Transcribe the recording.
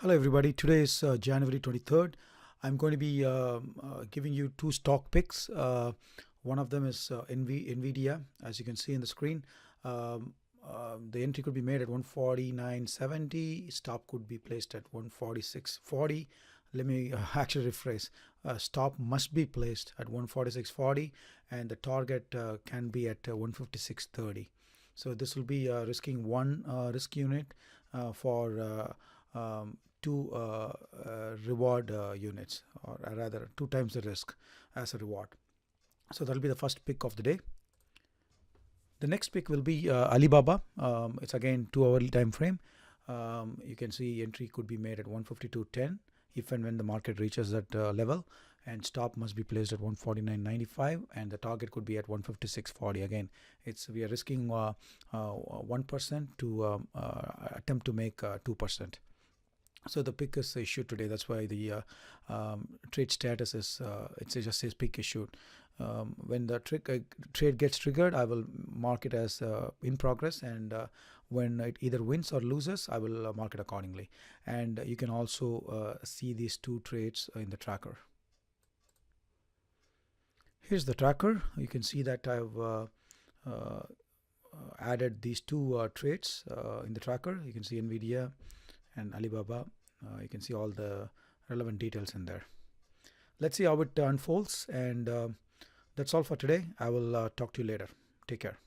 Hello everybody, today is January 23rd. I'm going to be giving you two stock picks. One of them is NVDA, as you can see in the screen. The entry could be made at 149.70, stop could be placed at 146.40. Let me actually rephrase. Stop must be placed at 146.40 and the target can be at 156.30. So this will be risking one risk unit for two reward units, or rather 2 times the risk as a reward. So that'll be the first pick of the day. The next pick will be Alibaba. It's again 2-hourly time frame. You can see entry could be made at 152.10 if and when the market reaches that level, and stop must be placed at 149.95 and the target could be at 156.40. Again, we are risking 1% to attempt to make 2%. So the pick is issued today. That's why the trade status is it just says pick issued. When the trade gets triggered, I will mark it as in progress, and when it either wins or loses, I will mark it accordingly. And you can also see these two trades in the tracker. Here's the tracker. You can see that I've added these two trades in the tracker. You can see NVDA and Alibaba. You can see all the relevant details in there. Let's see how it unfolds, and that's all for today. I will talk to you later. Take care.